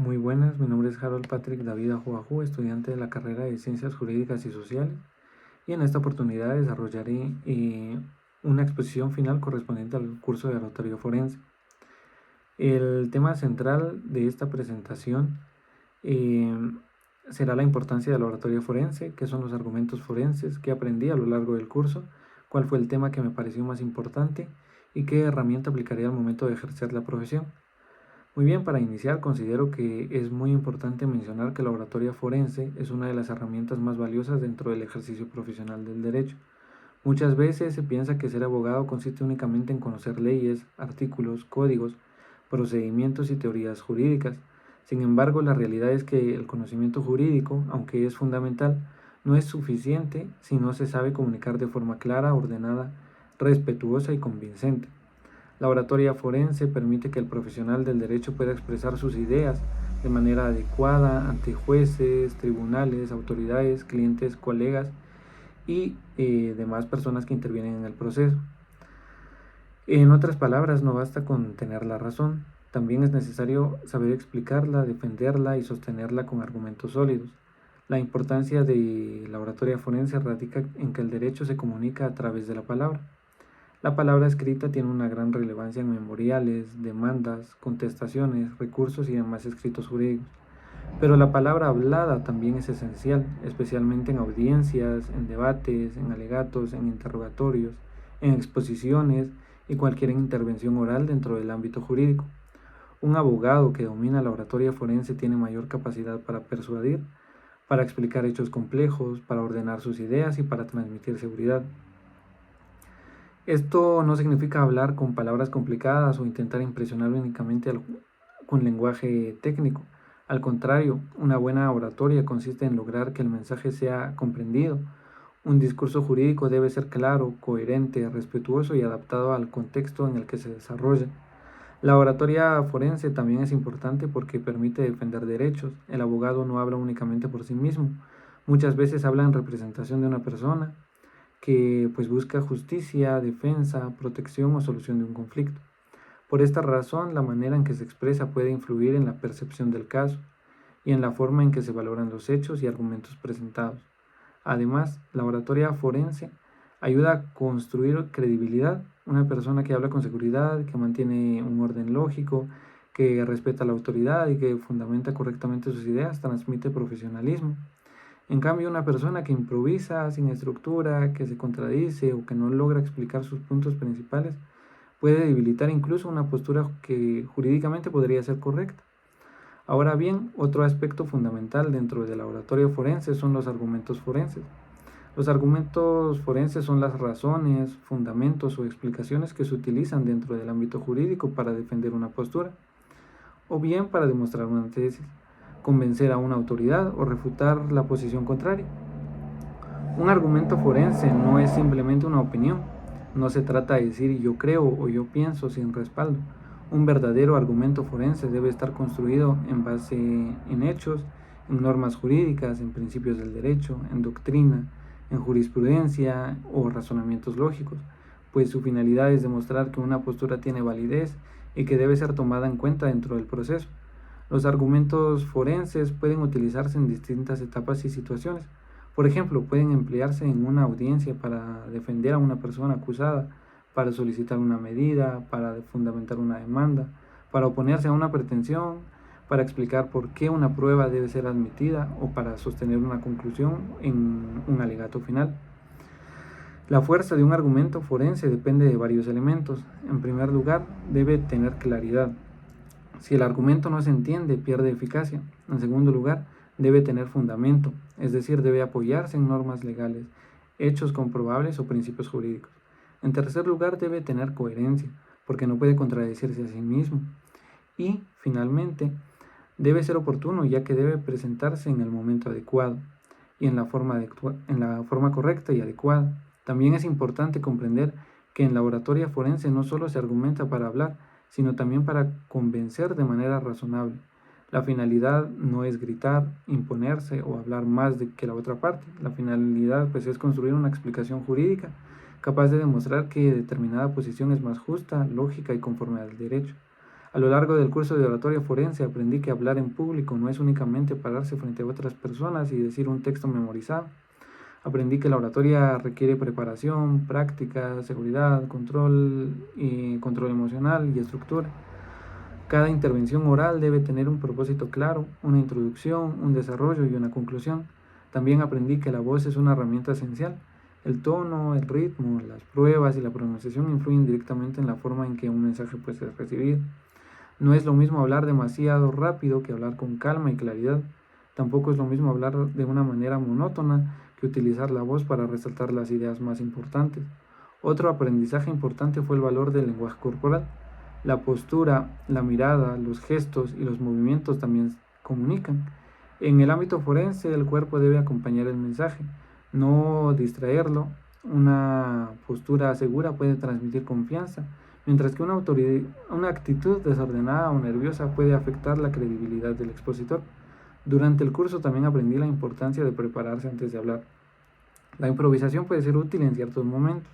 Muy buenas, mi nombre es Harold Patrick David Ajuaju, estudiante de la carrera de Ciencias Jurídicas y Sociales, y en esta oportunidad desarrollaré una exposición final correspondiente al curso de oratoria forense. El tema central de esta presentación eh, será la importancia de la oratoria forense, qué son los argumentos forenses, qué aprendí a lo largo del curso, cuál fue el tema que me pareció más importante y qué herramienta aplicaría al momento de ejercer la profesión. Muy bien, para iniciar considero que es muy importante mencionar que la oratoria forense es una de las herramientas más valiosas dentro del ejercicio profesional del derecho. Muchas veces se piensa que ser abogado consiste únicamente en conocer leyes, artículos, códigos, procedimientos y teorías jurídicas. Sin embargo, la realidad es que el conocimiento jurídico, aunque es fundamental, no es suficiente si no se sabe comunicar de forma clara, ordenada, respetuosa y convincente. La oratoria forense permite que el profesional del derecho pueda expresar sus ideas de manera adecuada ante jueces, tribunales, autoridades, clientes, colegas y demás personas que intervienen en el proceso. En otras palabras, no basta con tener la razón, también es necesario saber explicarla, defenderla y sostenerla con argumentos sólidos. La importancia de la oratoria forense radica en que el derecho se comunica a través de la palabra. La palabra escrita tiene una gran relevancia en memoriales, demandas, contestaciones, recursos y demás escritos jurídicos. Pero la palabra hablada también es esencial, especialmente en audiencias, en debates, en alegatos, en interrogatorios, en exposiciones y cualquier intervención oral dentro del ámbito jurídico. Un abogado que domina la oratoria forense tiene mayor capacidad para persuadir, para explicar hechos complejos, para ordenar sus ideas y para transmitir seguridad. Esto no significa hablar con palabras complicadas o intentar impresionar únicamente con lenguaje técnico. Al contrario, una buena oratoria consiste en lograr que el mensaje sea comprendido. Un discurso jurídico debe ser claro, coherente, respetuoso y adaptado al contexto en el que se desarrolla. La oratoria forense también es importante porque permite defender derechos. El abogado no habla únicamente por sí mismo. Muchas veces habla en representación de una persona que pues busca justicia, defensa, protección o solución de un conflicto. Por esta razón, la manera en que se expresa puede influir en la percepción del caso y en la forma en que se valoran los hechos y argumentos presentados. Además, la oratoria forense ayuda a construir credibilidad. Una persona que habla con seguridad, que mantiene un orden lógico, que respeta la autoridad y que fundamenta correctamente sus ideas, transmite profesionalismo. En cambio, una persona que improvisa sin estructura, que se contradice o que no logra explicar sus puntos principales, puede debilitar incluso una postura que jurídicamente podría ser correcta. Ahora bien, otro aspecto fundamental dentro de la oratoria forense son los argumentos forenses. Los argumentos forenses son las razones, fundamentos o explicaciones que se utilizan dentro del ámbito jurídico para defender una postura, o bien para demostrar una tesis, convencer a una autoridad o refutar la posición contraria. Un argumento forense no es simplemente una opinión, no se trata de decir yo creo o yo pienso sin respaldo. Un verdadero argumento forense debe estar construido en base en hechos, en normas jurídicas, en principios del derecho, en doctrina, en jurisprudencia o razonamientos lógicos, pues su finalidad es demostrar que una postura tiene validez y que debe ser tomada en cuenta dentro del proceso. Los argumentos forenses pueden utilizarse en distintas etapas y situaciones. Por ejemplo, pueden emplearse en una audiencia para defender a una persona acusada, para solicitar una medida, para fundamentar una demanda, para oponerse a una pretensión, para explicar por qué una prueba debe ser admitida o para sostener una conclusión en un alegato final. La fuerza de un argumento forense depende de varios elementos. En primer lugar, debe tener claridad. Si el argumento no se entiende, pierde eficacia. En segundo lugar, debe tener fundamento, es decir, debe apoyarse en normas legales, hechos comprobables o principios jurídicos. En tercer lugar, debe tener coherencia, porque no puede contradecirse a sí mismo. Y, finalmente, debe ser oportuno, ya que debe presentarse en el momento adecuado y en la forma correcta y adecuada. También es importante comprender que en la oratoria forense no solo se argumenta para hablar, sino también para convencer de manera razonable. La finalidad no es gritar, imponerse o hablar más que la otra parte. La finalidad pues es construir una explicación jurídica capaz de demostrar que determinada posición es más justa, lógica y conforme al derecho. A lo largo del curso de oratoria forense aprendí que hablar en público no es únicamente pararse frente a otras personas y decir un texto memorizado. Aprendí que la oratoria requiere preparación, práctica, seguridad, control emocional y estructura. Cada intervención oral debe tener un propósito claro, una introducción, un desarrollo y una conclusión. También aprendí que la voz es una herramienta esencial. El tono, el ritmo, las pruebas y la pronunciación influyen directamente en la forma en que un mensaje puede ser recibido. No es lo mismo hablar demasiado rápido que hablar con calma y claridad. Tampoco es lo mismo hablar de una manera monótona que utilizar la voz para resaltar las ideas más importantes. Otro aprendizaje importante fue el valor del lenguaje corporal. La postura, la mirada, los gestos y los movimientos también comunican. En el ámbito forense, el cuerpo debe acompañar el mensaje, no distraerlo. Una postura segura puede transmitir confianza, mientras que una actitud desordenada o nerviosa puede afectar la credibilidad del expositor. Durante el curso también aprendí la importancia de prepararse antes de hablar. La improvisación puede ser útil en ciertos momentos,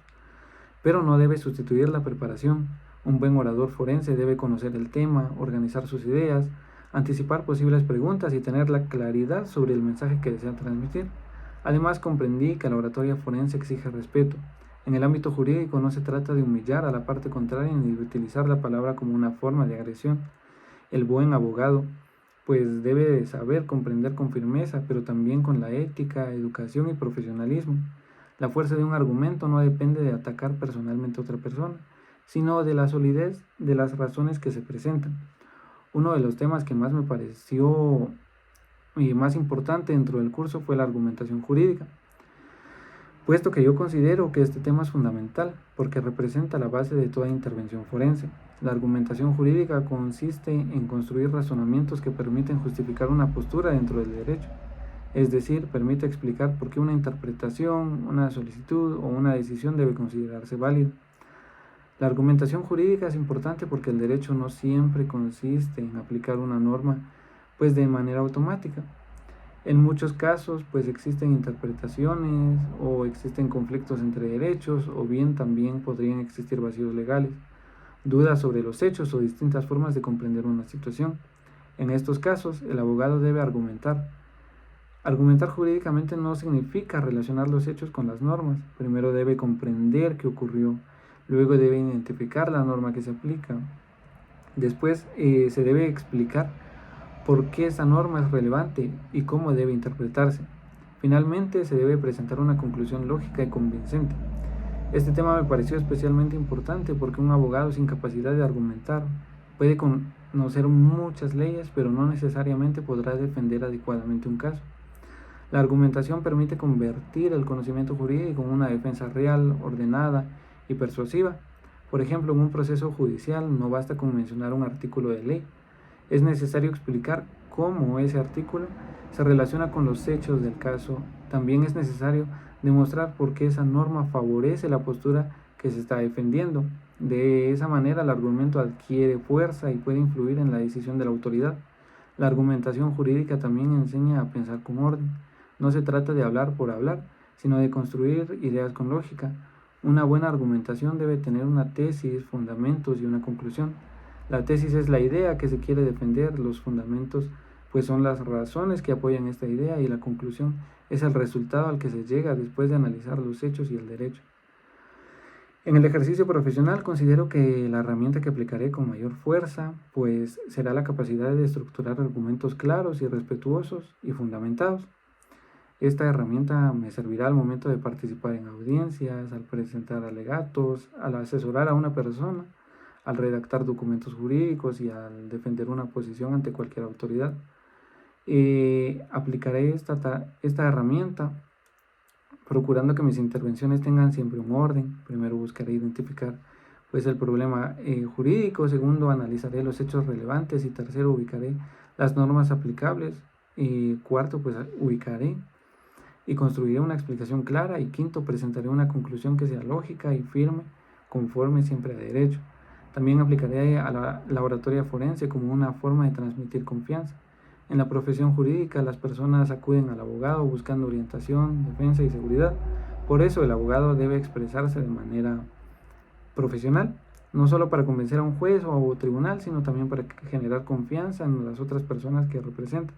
pero no debe sustituir la preparación. Un buen orador forense debe conocer el tema, organizar sus ideas, anticipar posibles preguntas y tener la claridad sobre el mensaje que desea transmitir. Además, comprendí que la oratoria forense exige respeto. En el ámbito jurídico no se trata de humillar a la parte contraria ni de utilizar la palabra como una forma de agresión. El buen abogado pues debe saber comprender con firmeza, pero también con la ética, educación y profesionalismo. La fuerza de un argumento no depende de atacar personalmente a otra persona, sino de la solidez de las razones que se presentan. Uno de los temas que más me pareció más importante dentro del curso fue la argumentación jurídica, puesto que yo considero que este tema es fundamental porque representa la base de toda intervención forense. La argumentación jurídica consiste en construir razonamientos que permiten justificar una postura dentro del derecho, es decir, permite explicar por qué una interpretación, una solicitud o una decisión debe considerarse válida. La argumentación jurídica es importante porque el derecho no siempre consiste en aplicar una norma pues de manera automática. En muchos casos pues existen interpretaciones o existen conflictos entre derechos o bien también podrían existir vacíos legales, dudas sobre los hechos o distintas formas de comprender una situación. En estos casos el abogado debe argumentar. Argumentar jurídicamente no significa relacionar los hechos con las normas. Primero debe comprender qué ocurrió, luego debe identificar la norma que se aplica. Después se debe explicar por qué esa norma es relevante y cómo debe interpretarse. Finalmente se debe presentar una conclusión lógica y convincente. Este tema me pareció especialmente importante porque un abogado sin capacidad de argumentar puede conocer muchas leyes, pero no necesariamente podrá defender adecuadamente un caso. La argumentación permite convertir el conocimiento jurídico en una defensa real, ordenada y persuasiva. Por ejemplo, en un proceso judicial no basta con mencionar un artículo de ley. Es necesario explicar cómo ese artículo se relaciona con los hechos del caso. También es necesario demostrar por qué esa norma favorece la postura que se está defendiendo. De esa manera el argumento adquiere fuerza y puede influir en la decisión de la autoridad. La argumentación jurídica también enseña a pensar con orden. No se trata de hablar por hablar, sino de construir ideas con lógica. Una buena argumentación debe tener una tesis, fundamentos y una conclusión. La tesis es la idea que se quiere defender, los fundamentos pues son las razones que apoyan esta idea y la conclusión es el resultado al que se llega después de analizar los hechos y el derecho. En el ejercicio profesional considero que la herramienta que aplicaré con mayor fuerza pues será la capacidad de estructurar argumentos claros y respetuosos y fundamentados. Esta herramienta me servirá al momento de participar en audiencias, al presentar alegatos, al asesorar a una persona, al redactar documentos jurídicos y al defender una posición ante cualquier autoridad. Aplicaré esta herramienta procurando que mis intervenciones tengan siempre un orden. Primero buscaré identificar pues, el problema jurídico, segundo analizaré los hechos relevantes y tercero ubicaré las normas aplicables y cuarto pues ubicaré y construiré una explicación clara y quinto presentaré una conclusión que sea lógica y firme, conforme siempre a derecho. También aplicaré a la oratoria forense como una forma de transmitir confianza. En la profesión jurídica las personas acuden al abogado buscando orientación, defensa y seguridad. Por eso el abogado debe expresarse de manera profesional, no solo para convencer a un juez o tribunal, sino también para generar confianza en las otras personas que representan.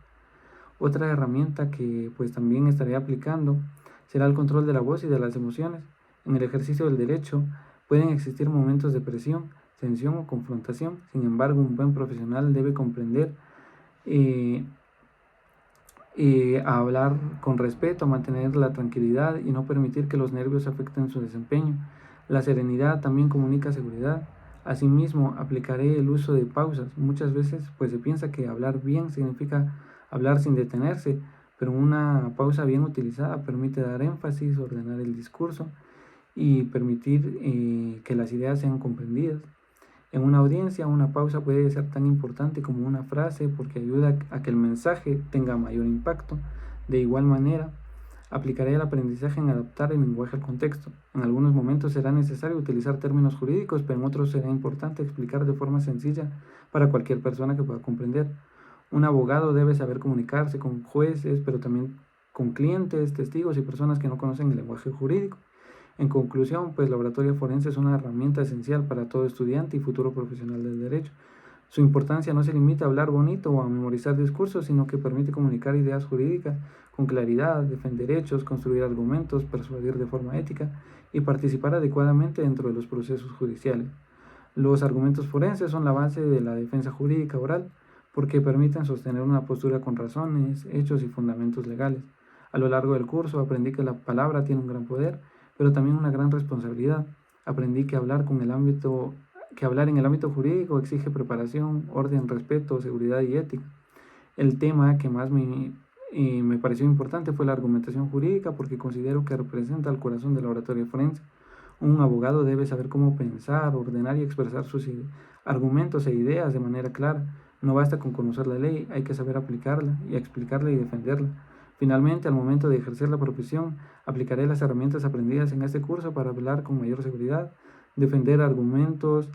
Otra herramienta que pues también estaré aplicando será el control de la voz y de las emociones. En el ejercicio del derecho pueden existir momentos de presión, tensión o confrontación. Sin embargo, un buen profesional debe comprender eh, a hablar con respeto, a mantener la tranquilidad y no permitir que los nervios afecten su desempeño. La serenidad también comunica seguridad. Asimismo, aplicaré el uso de pausas. Muchas veces pues se piensa que hablar bien significa hablar sin detenerse, pero una pausa bien utilizada permite dar énfasis, ordenar el discurso y permitir que las ideas sean comprendidas. En una audiencia, una pausa puede ser tan importante como una frase porque ayuda a que el mensaje tenga mayor impacto. De igual manera, aplicaré el aprendizaje en adaptar el lenguaje al contexto. En algunos momentos será necesario utilizar términos jurídicos, pero en otros será importante explicar de forma sencilla para cualquier persona que pueda comprender. Un abogado debe saber comunicarse con jueces, pero también con clientes, testigos y personas que no conocen el lenguaje jurídico. En conclusión, pues la oratoria forense es una herramienta esencial para todo estudiante y futuro profesional del derecho. Su importancia no se limita a hablar bonito o a memorizar discursos, sino que permite comunicar ideas jurídicas con claridad, defender hechos, construir argumentos, persuadir de forma ética y participar adecuadamente dentro de los procesos judiciales. Los argumentos forenses son la base de la defensa jurídica oral porque permiten sostener una postura con razones, hechos y fundamentos legales. A lo largo del curso aprendí que la palabra tiene un gran poder, pero también una gran responsabilidad. Aprendí que hablar en el ámbito jurídico exige preparación, orden, respeto, seguridad y ética. El tema que más me pareció importante fue la argumentación jurídica porque considero que representa el corazón de la oratoria forense. Un abogado debe saber cómo pensar, ordenar y expresar sus argumentos e ideas de manera clara. No basta con conocer la ley, hay que saber aplicarla y explicarla y defenderla. Finalmente, al momento de ejercer la profesión, aplicaré las herramientas aprendidas en este curso para hablar con mayor seguridad, defender argumentos,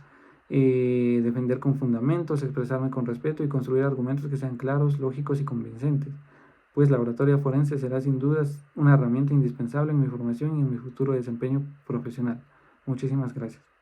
defender con fundamentos, expresarme con respeto y construir argumentos que sean claros, lógicos y convincentes. Pues la oratoria forense será sin dudas una herramienta indispensable en mi formación y en mi futuro desempeño profesional. Muchísimas gracias.